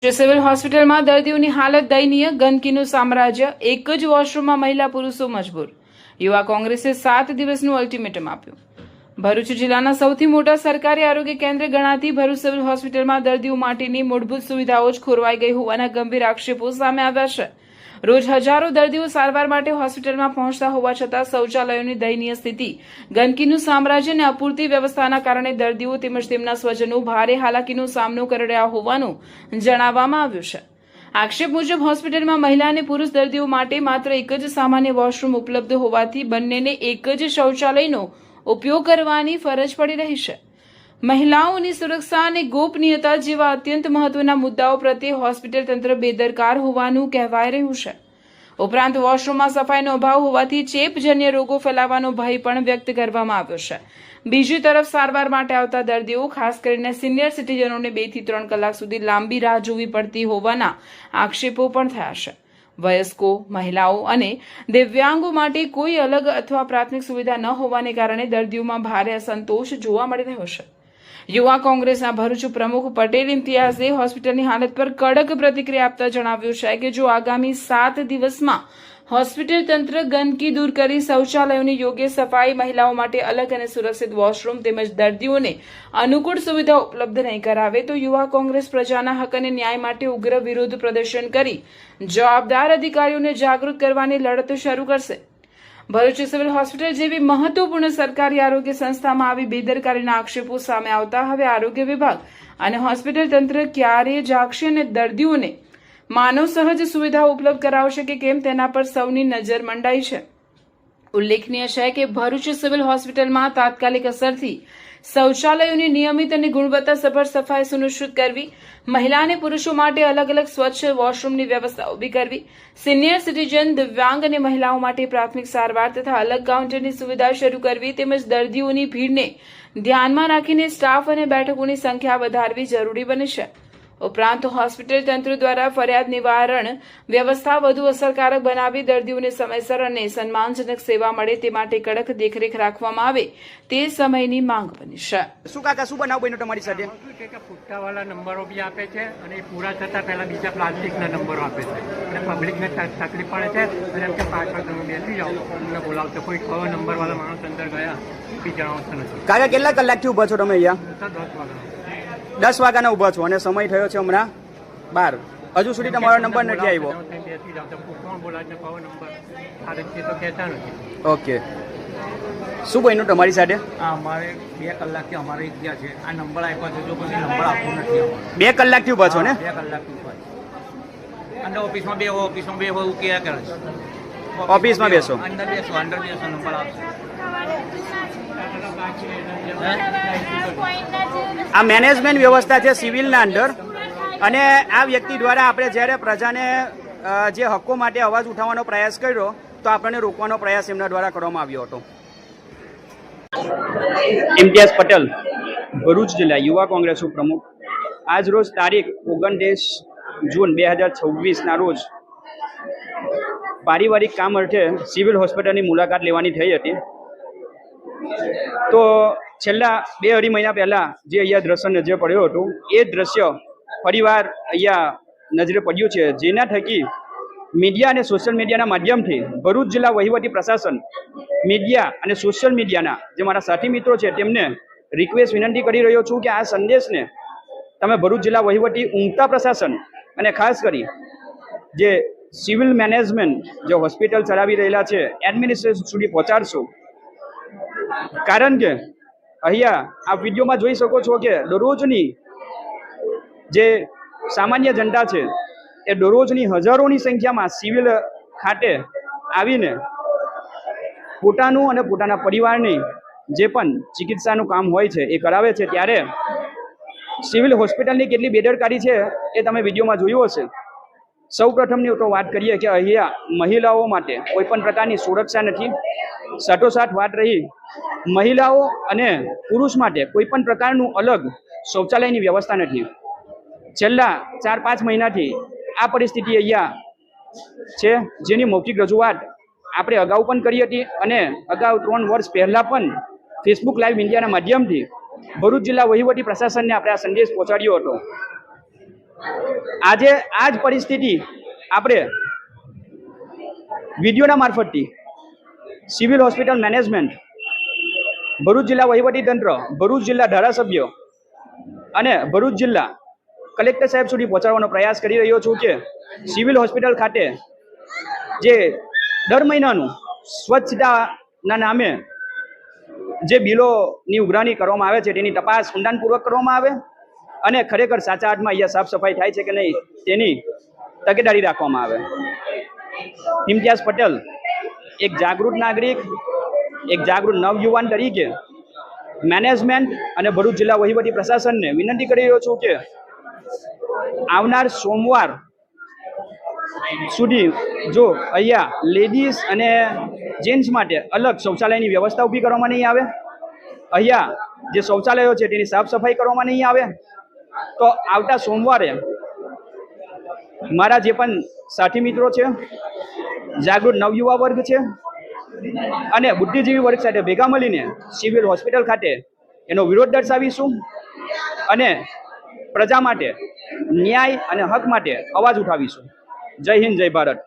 Civil હોસ્પિટલમાં દર્દીઓની હાલત દયનીય, ગંદકીનું સામ્રાજ્ય, એક જ વોશરૂમમાં મહિલા પુરુષો મજબૂર. યુવા કોંગ્રેસે 7 દિવસનું અલ્ટિમેટમ આપ્યું. ભરૂચ જિલ્લાના સૌથી મોટા સરકારી આરોગ્ય કેન્દ્ર ગણાતી ભરૂચ સિવિલ હોસ્પિટલમાં દર્દીઓ માટેની મૂળભૂત સુવિધાઓ જ ખોરવાઈ ગઈ હોવાના ગંભીર આક્ષેપો સામે આવ્યા છે. રોજ હજારો દર્દીઓ સારવાર માટે હોસ્પિટલમાં પહોંચતા હોવા છતાં શૌચાલયોની દયનીય સ્થિતિ, ગંદકીનું સામ્રાજ્ય અને અપૂરતી વ્યવસ્થાના કારણે દર્દીઓ તેમજ તેમના સ્વજનો ભારે હાલાકીનો સામનો કરી રહ્યા હોવાનું જણાવવામાં આવ્યું છે. આક્ષેપ મુજબ હોસ્પિટલમાં મહિલા અને પુરુષ દર્દીઓ માટે માત્ર એક જ સામાન્ય વોશરૂમ ઉપલબ્ધ હોવાથી બંનેને એક જ શૌચાલયનો ઉપયોગ કરવાની ફરજ પડી રહી છે. મહિલાઓની સુરક્ષા અને ગોપનીયતા જેવા અત્યંત મહત્વના મુદ્દાઓ પ્રત્યે હોસ્પિટલ તંત્ર બેદરકાર હોવાનું કહેવાઈ રહ્યું છે. ઉપરાંત વોશરૂમમાં સફાઈનો અભાવ હોવાથી ચેપજન્ય રોગો ફેલાવાનો ભય પણ વ્યક્ત કરવામાં આવ્યો છે. બીજી તરફ સારવાર માટે આવતા દર્દીઓ, ખાસ કરીને સિનિયર સિટીઝનોને 2 થી 3 કલાક સુધી લાંબી રાહ જોવી પડતી હોવાના આક્ષેપો પણ થયા છે. વયસ્કો, મહિલાઓ અને દિવ્યાંગો માટે કોઈ અલગ અથવા પ્રાથમિક સુવિધા ન હોવાને કારણે દર્દીઓમાં ભારે અસંતોષ જોવા મળી રહ્યો છે. યુવા કોંગ્રેસના ભરૂચ પ્રમુખ પટેલ ઇમ્તિયાઝે હોસ્પિટલની હાલત પર કડક પ્રતિક્રિયા આપતા જણાવ્યું છે કે જો આગામી 7 દિવસમાં હોસ્પિટલ તંત્ર ગંદકી દૂર કરી શૌચાલયોની યોગ્ય સફાઈ, મહિલાઓ માટે અલગ અને સુરક્ષિત વોશરૂમ તેમજ દર્દીઓને અનુકૂળ સુવિધા ઉપલબ્ધ નહીં કરાવે તો યુવા કોંગ્રેસ પ્રજાના હક અને ન્યાય માટે ઉગ્ર વિરોધ પ્રદર્શન કરી જવાબદાર અધિકારીઓને જાગૃત કરવાની લડત શરૂ કરશે. ભરૂચ સિવિલ હોસ્પિટલ જેવી મહત્વપૂર્ણ સરકારી આરોગ્ય સંસ્થામાં આવી બેદરકારીના આક્ષેપો સામે આવતા હવે આરોગ્ય વિભાગ અને હોસ્પિટલ તંત્ર ક્યારે જાગશે અને દર્દીઓને માનવ સહજ સુવિધાઓ ઉપલબ્ધ કરાવશે કે કેમ તેના પર સૌની નજર મંડાઈ છે. ઉલ્લેખનીય છે કે ભરૂચ સિવિલ હોસ્પિટલમાં તાત્કાલિક અસરથી શૌચાલયોની નિયમિત અને ગુણવત્તાસભર સફાઈ સુનિશ્ચિત કરવી, મહિલા અને પુરુષો માટે અલગ અલગ સ્વચ્છ વોશરૂમની વ્યવસ્થા ઊભી કરવી, સિનિયર સિટીઝન, દિવ્યાંગ અને મહિલાઓ માટે પ્રાથમિક સારવાર તથા અલગ કાઉન્ટરની સુવિધા શરૂ કરવી તેમજ દર્દીઓની ભીડને ધ્યાનમાં રાખીને સ્ટાફ અને બેઠકોની સંખ્યા વધારવી જરૂરી બને છે. ઉપરાંત હોસ્પિટલ તંત્ર દ્વારા ફરિયાદ નિવારણ વ્યવસ્થા વધુ અસરકારક બનાવી દર્દીઓને સમયસર અને સન્માનજનક સેવા મળે તે માટે કડક દેખરેખ રાખવામાં આવે તે સમયની માંગ બની છે. શું કાકા શું બનાવ બન્યો તમારી સાથે? ફૂટકાવાળા નંબરો બી આપે છે અને એ પૂરા થતાં પહેલા બીજા પ્લાસ્ટિકના નંબરો આપે છે અને પબ્લિકને તકલીફ પડે છે અને એમ કે પાછળ તમે બેસી જાઓ, તમને બોલાવતો કોઈ કયો નંબરવાળા માણસ અંદર ગયા બી જણાવતો નથી. કાકા કેટલા કલાકથી ઊભા છો તમે અહીંયા? 10 વાગ્યાના ઊભા છો અને સમય થયો છે હમણાં 12. હજુ સુધી તમારો નંબર નથી આવ્યો. બેસી જાઓ તો કોણ બોલાવે છે કયો નંબર આ રીતે તો કહેતા નથી. ઓકે, શું બન્યું તમારી સાથે? આ અમારે 2 કલાકથી અમારે એક ગયા છે, આ નંબર આપ્યા છે, જો પછી નંબર આપવું નથી. 2 કલાકથી ઊભા છો ને? 2 કલાકથી ઊભા છે. અંદર ઓફિસમાં બેહો એવું કહ્યા કરે છે. ઓફિસમાં બેસો, અંદર બેસો નંબર આપશે. આ મેનેજમેન્ટ વ્યવસ્થા છે સિવિલના અંદર અને આ વ્યક્તિ દ્વારા આપણે જ્યારે પ્રજાને જે હક્કો માટે અવાજ ઉઠાવવાનો પ્રયાસ કર્યો તો આપણને રોકવાનો પ્રયાસ એમના દ્વારા કરવામાં આવ્યો હતો. ઇમ્તિયાઝ પટેલ, ભરૂચ જિલ્લા યુવા કોંગ્રેસ પ્રમુખ. આજ રોજ તારીખ 29 જૂન 2026ના રોજ પારિવારિક કામ અર્થે સિવિલ હોસ્પિટલની મુલાકાત લેવાની થઈ હતી. તો છેલ્લા 2-2.5 મહિના પહેલાં જે અહીંયા દ્રશ્ય નજરે પડ્યો હતો એ દ્રશ્ય ફરીવાર અહીંયા નજરે પડ્યું છે, જેના થકી મીડિયા અને સોશિયલ મીડિયાના માધ્યમથી ભરૂચ જિલ્લા વહીવટી પ્રશાસન, મીડિયા અને સોશિયલ મીડિયાના જે મારા સાથી મિત્રો છે તેમને રિક્વેસ્ટ વિનંતી કરી રહ્યો છું કે આ સંદેશને તમે ભરૂચ જિલ્લા વહીવટી ઊંઘતા પ્રશાસન અને ખાસ કરી જે સિવિલ મેનેજમેન્ટ જે હોસ્પિટલ ચલાવી રહેલા છે એડમિનિસ્ટ્રેશન સુધી પહોંચાડશો. કારણ કે અહીંયા આ વિડીયોમાં જોઈ શકો છો કે દરરોજની જે સામાન્ય જનતા છે એ દરરોજની હજારોની સંખ્યામાં સિવિલ ખાતે આવીને પોતાનું અને પોતાના પરિવારની જે પણ ચિકિત્સાનું કામ હોય છે એ કરાવે છે. ત્યારે સિવિલ હોસ્પિટલની કેટલી બેદરકારી છે એ તમે વિડીયોમાં જોયું હશે. સૌ પ્રથમની તો વાત કરીએ કે અહીંયા મહિલાઓ માટે કોઈ પણ પ્રકારની સુરક્ષા નથી. સાથોસાથ વાત રહી મહિલાઓ અને પુરુષ માટે કોઈ પણ પ્રકારનું અલગ શૌચાલયની વ્યવસ્થા નથી. છેલ્લા 4-5 મહિનાથી આ પરિસ્થિતિ અહીંયા છે, જેની મૌખિક રજૂઆત આપણે અગાઉ પણ કરી હતી અને અગાઉ 3 વર્ષ પહેલાં પણ ફેસબુક લાઈવ ઇન્ડિયાના માધ્યમથી ભરૂચ જિલ્લા વહીવટી પ્રશાસનને આપણે આ સંદેશ પહોંચાડ્યો હતો. આજે આ જ પરિસ્થિતિ આપણે વિડીયોના મારફતથી સિવિલ હોસ્પિટલ મેનેજમેન્ટ, ભરૂચ જિલ્લા વહીવટીતંત્ર, ભરૂચ જિલ્લા ધારાસભ્ય અને ભરૂચ જિલ્લા કલેક્ટર સાહેબ સુધી પહોંચાડવાનો પ્રયાસ કરી રહ્યો છું કે સિવિલ હોસ્પિટલ ખાતે જે દર મહિનાનું સ્વચ્છતાના નામે જે બિલોની ઉઘરાણી કરવામાં આવે છે તેની તપાસ ઊંડાણપૂર્વક કરવામાં આવે અને ખરેખર સાચા અર્થમાં અહીંયા સાફ સફાઈ થાય છે કે નહીં તેની તકેદારી રાખવામાં આવે. ઇમ્તિયાઝ પટેલ એક જાગૃત નાગરિક, એક જાગૃત નવયુવાન તરીકે મેનેજમેન્ટ અને ભરૂચ જિલ્લા વહીવટી પ્રશાસનને વિનંતી કરી રહ્યો છું કે આવનાર સોમવાર સુધી જો અહીંયા લેડીઝ અને જેન્ટ્સ માટે અલગ શૌચાલયની વ્યવસ્થા ઊભી કરવામાં નહીં આવે, અહીંયા જે શૌચાલયો છે તેની સાફ સફાઈ કરવામાં નહીં આવે, તો આવતા સોમવારે મારા જે પણ સાથી મિત્રો છે, જાગૃત નવયુવા વર્ગ છે અને બુદ્ધિજીવી વર્ગ સાથે ભેગા મળીને સિવિલ હોસ્પિટલ ખાતે એનો વિરોધ દર્શાવીશું અને પ્રજા માટે ન્યાય અને હક માટે અવાજ ઉઠાવીશું. જય હિન્દ, જય ભારત.